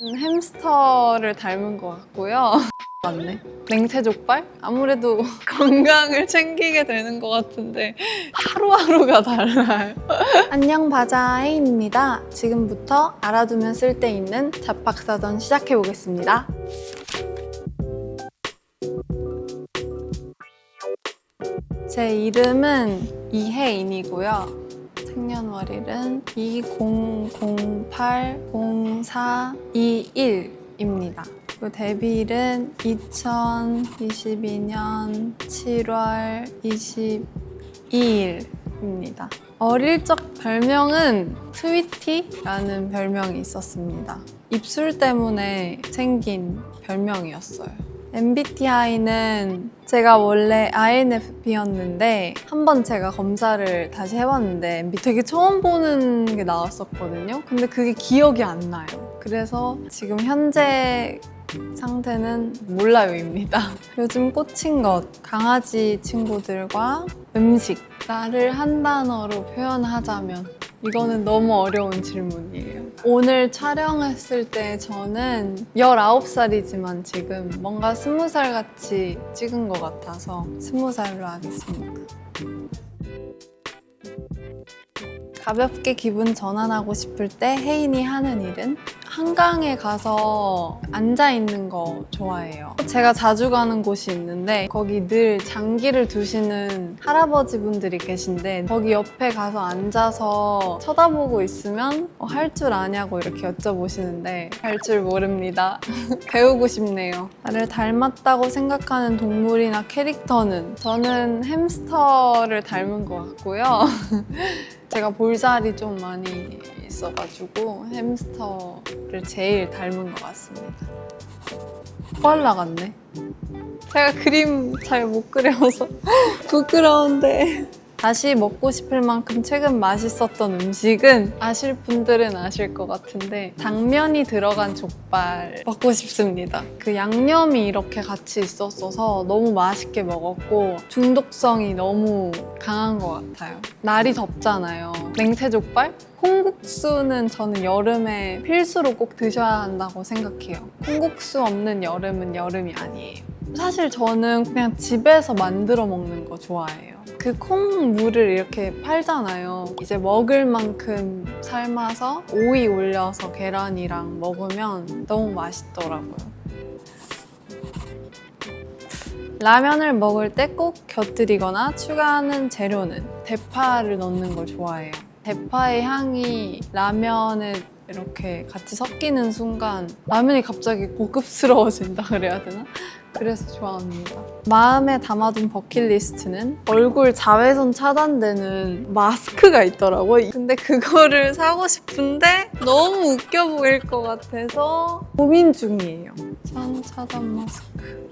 햄스터를 닮은 것 같고요. 맞네. 냉채족발? 아무래도 건강을 챙기게 되는 것 같은데 하루하루가 달라요. 안녕 바자혜인입니다. 지금부터 알아두면 쓸데있는 잡박사전 시작해보겠습니다. 제 이름은 이혜인이고요. 생년월일은 2008-04-21입니다. 그리고 데뷔일은 2022년 7월 22일입니다. 어릴 적 별명은 트위티라는 별명이 있었습니다. 입술 때문에 생긴 별명이었어요. MBTI는 제가 원래 INFP였는데 한번 제가 검사를 다시 해봤는데 MBTI 되게 처음 보는 게 나왔었거든요. 근데 그게 기억이 안 나요. 그래서 지금 현재 상태는 몰라요입니다. 요즘 꽂힌 것, 강아지 친구들과 음식. 나를 한 단어로 표현하자면 이거는 너무 어려운 질문이에요. 오늘 촬영했을 때 저는 19살이지만 지금 뭔가 20살 같이 찍은 것 같아서 20살로 하겠습니다. 가볍게 기분 전환하고 싶을 때 혜인이 하는 일은? 한강에 가서 앉아있는 거 좋아해요. 제가 자주 가는 곳이 있는데 거기 늘 장기를 두시는 할아버지 분들이 계신데 거기 옆에 가서 앉아서 쳐다보고 있으면 할 줄 아냐고 이렇게 여쭤보시는데 할 줄 모릅니다. 배우고 싶네요. 나를 닮았다고 생각하는 동물이나 캐릭터는? 저는 햄스터를 닮은 것 같고요. 제가 볼살이 좀 많이 있어가지고 햄스터를 제일 닮은 것 같습니다. 코알라 같네. 제가 그림 잘 못 그려서 부끄러운데. 다시 먹고 싶을 만큼 최근 맛있었던 음식은 아실 분들은 아실 것 같은데 당면이 들어간 족발 먹고 싶습니다. 그 양념이 이렇게 같이 있었어서 너무 맛있게 먹었고 중독성이 너무 강한 것 같아요. 날이 덥잖아요. 냉채족발? 콩국수는 저는 여름에 필수로 꼭 드셔야 한다고 생각해요. 콩국수 없는 여름은 여름이 아니에요. 사실 저는 그냥 집에서 만들어 먹는 거 좋아해요. 그 콩물을 이렇게 팔잖아요. 이제 먹을 만큼 삶아서 오이 올려서 계란이랑 먹으면 너무 맛있더라고요. 라면을 먹을 때 꼭 곁들이거나 추가하는 재료는? 대파를 넣는 걸 좋아해요. 대파의 향이 라면에 이렇게 같이 섞이는 순간 라면이 갑자기 고급스러워진다 그래야 되나? 그래서 좋아합니다. 마음에 담아둔 버킷리스트는? 얼굴 자외선 차단되는 마스크가 있더라고요. 근데 그거를 사고 싶은데 너무 웃겨 보일 것 같아서 고민 중이에요. 선 차단 마스크.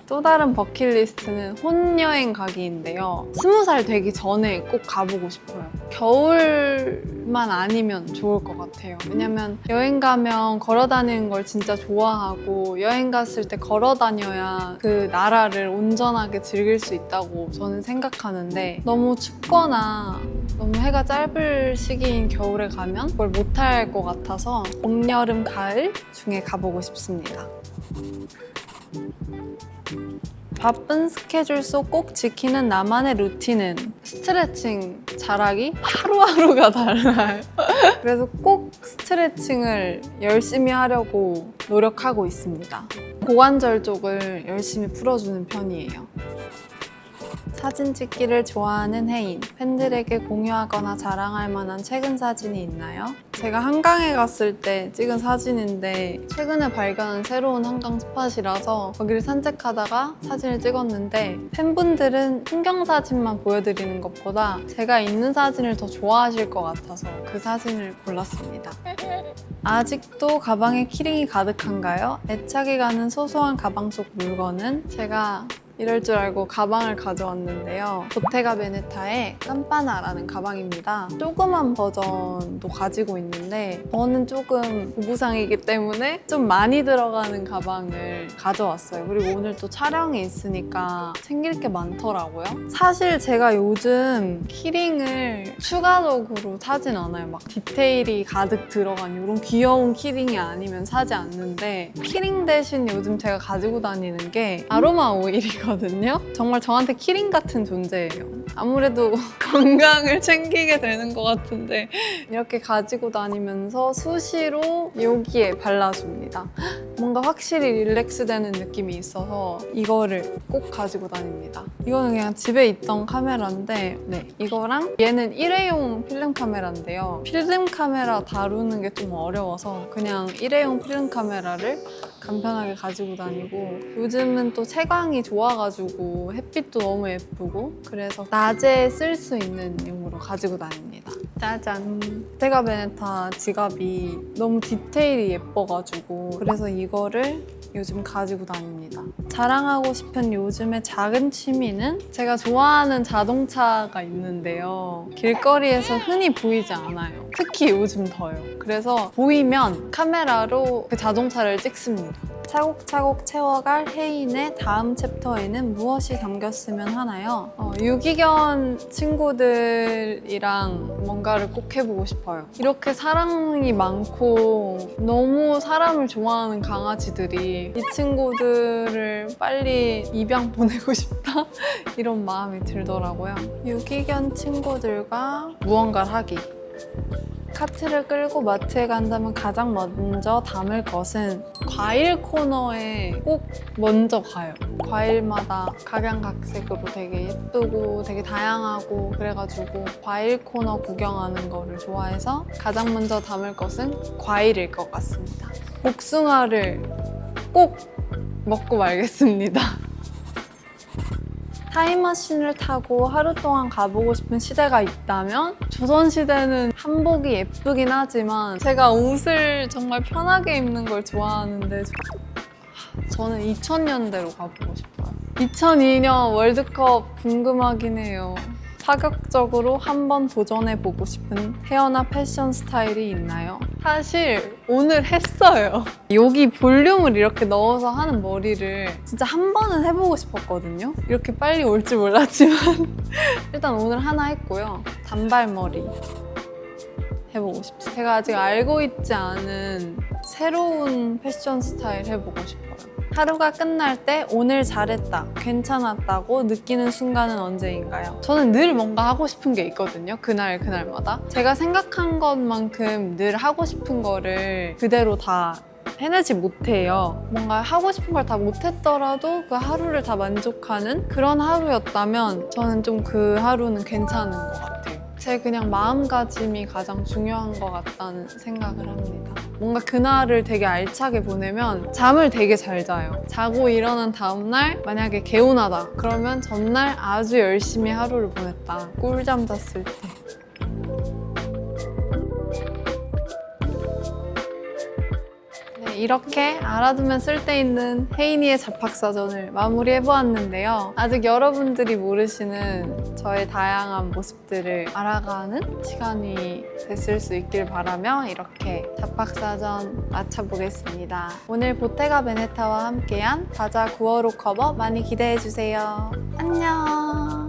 또 다른 버킷리스트는 혼여행 가기인데요. 20살 되기 전에 꼭 가보고 싶어요. 겨울만 아니면 좋을 것 같아요. 왜냐면 여행 가면 걸어 다니는 걸 진짜 좋아하고 여행 갔을 때 걸어 다녀야 그 나라를 온전하게 즐길 수 있다고 저는 생각하는데 너무 춥거나 너무 해가 짧을 시기인 겨울에 가면 그걸 못할 것 같아서 봄, 여름, 가을 중에 가보고 싶습니다. 바쁜 스케줄 속 꼭 지키는 나만의 루틴은? 스트레칭 잘하기? 하루하루가 달라요. 그래서 꼭 스트레칭을 열심히 하려고 노력하고 있습니다. 고관절 쪽을 열심히 풀어주는 편이에요. 사진 찍기를 좋아하는 혜인. 팬들에게 공유하거나 자랑할 만한 최근 사진이 있나요? 제가 한강에 갔을 때 찍은 사진인데 최근에 발견한 새로운 한강 스팟이라서 거기를 산책하다가 사진을 찍었는데 팬분들은 풍경 사진만 보여드리는 것보다 제가 있는 사진을 더 좋아하실 것 같아서 그 사진을 골랐습니다. 아직도 가방에 키링이 가득한가요? 애착이 가는 소소한 가방 속 물건은? 제가 이럴 줄 알고 가방을 가져왔는데요. 보테가 베네타의 깜빠나라는 가방입니다. 조그만 버전도 가지고 있는데 저는 조금 보부상이기 때문에 좀 많이 들어가는 가방을 가져왔어요. 그리고 오늘 또 촬영이 있으니까 챙길 게 많더라고요. 사실 제가 요즘 키링을 추가적으로 사진 않아요. 막 디테일이 가득 들어간 이런 귀여운 키링이 아니면 사지 않는데 키링 대신 요즘 제가 가지고 다니는 게 아로마 오일이거든요. 정말 저한테 키링 같은 존재예요. 아무래도 건강을 챙기게 되는 것 같은데 이렇게 가지고 다니면서 수시로 여기에 발라줍니다. 뭔가 확실히 릴렉스 되는 느낌이 있어서 이거를 꼭 가지고 다닙니다. 이거는 그냥 집에 있던 카메라인데 이거랑 얘는 일회용 필름 카메라인데요. 필름 카메라 다루는 게 좀 어려워서 그냥 일회용 필름 카메라를 간편하게 가지고 다니고 요즘은 또 채광이 좋아가지고 햇빛도 너무 예쁘고 그래서 낮에 쓸 수 있는 용으로 가지고 다닙니다. 짜잔! 보테가 베네타 지갑이 너무 디테일이 예뻐가지고 그래서 이거를 요즘 가지고 다닙니다. 자랑하고 싶은 요즘의 작은 취미는 제가 좋아하는 자동차가 있는데요. 길거리에서 흔히 보이지 않아요. 특히 요즘 더요. 그래서 보이면 카메라로 그 자동차를 찍습니다. 차곡차곡 채워갈 혜인의 다음 챕터에는 무엇이 담겼으면 하나요? 유기견 친구들이랑 뭔가를 꼭 해보고 싶어요. 이렇게 사랑이 많고 너무 사람을 좋아하는 강아지들이 이 친구들을 빨리 입양 보내고 싶다? 이런 마음이 들더라고요. 유기견 친구들과 무언가를 하기. 카트를 끌고 마트에 간다면 가장 먼저 담을 것은 과일 코너에 꼭 먼저 가요. 과일마다 각양각색으로 되게 예쁘고 되게 다양하고 그래가지고 과일 코너 구경하는 거를 좋아해서 가장 먼저 담을 것은 과일일 것 같습니다. 복숭아를 꼭 먹고 말겠습니다. 타임머신을 타고 하루 동안 가보고 싶은 시대가 있다면 조선시대는 한복이 예쁘긴 하지만 제가 옷을 정말 편하게 입는 걸 좋아하는데 저는 2000년대로 가보고 싶어요. 2002년 월드컵 궁금하긴 해요. 파격적으로 한번 도전해보고 싶은 헤어나 패션 스타일이 있나요? 사실 오늘 했어요. 여기 볼륨을 이렇게 넣어서 하는 머리를 진짜 한 번은 해보고 싶었거든요. 이렇게 빨리 올 줄 몰랐지만 일단 오늘 하나 했고요. 단발머리 해보고 싶어요. 제가 아직 알고 있지 않은 새로운 패션 스타일 해보고 싶어요. 하루가 끝날 때 오늘 잘했다, 괜찮았다고 느끼는 순간은 언제인가요? 저는 늘 뭔가 하고 싶은 게 있거든요. 그날마다. 제가 생각한 것만큼 늘 하고 싶은 거를 그대로 다 해내지 못해요. 뭔가 하고 싶은 걸 다 못했더라도 그 하루를 다 만족하는 그런 하루였다면 저는 좀 그 하루는 괜찮은 것 같아요. 제 그냥 마음가짐이 가장 중요한 것 같다는 생각을 합니다. 뭔가 그날을 되게 알차게 보내면 잠을 되게 잘 자요. 자고 일어난 다음날 만약에 개운하다 그러면 전날 아주 열심히 하루를 보냈다. 꿀잠 잤을 때. 이렇게 알아두면 쓸데있는 혜인이의 잡학사전을 마무리해보았는데요. 아직 여러분들이 모르시는 저의 다양한 모습들을 알아가는 시간이 됐을 수 있길 바라며 이렇게 잡학사전 마쳐보겠습니다. 오늘 보테가 베네타와 함께한 바자 9월호 커버 많이 기대해주세요. 안녕!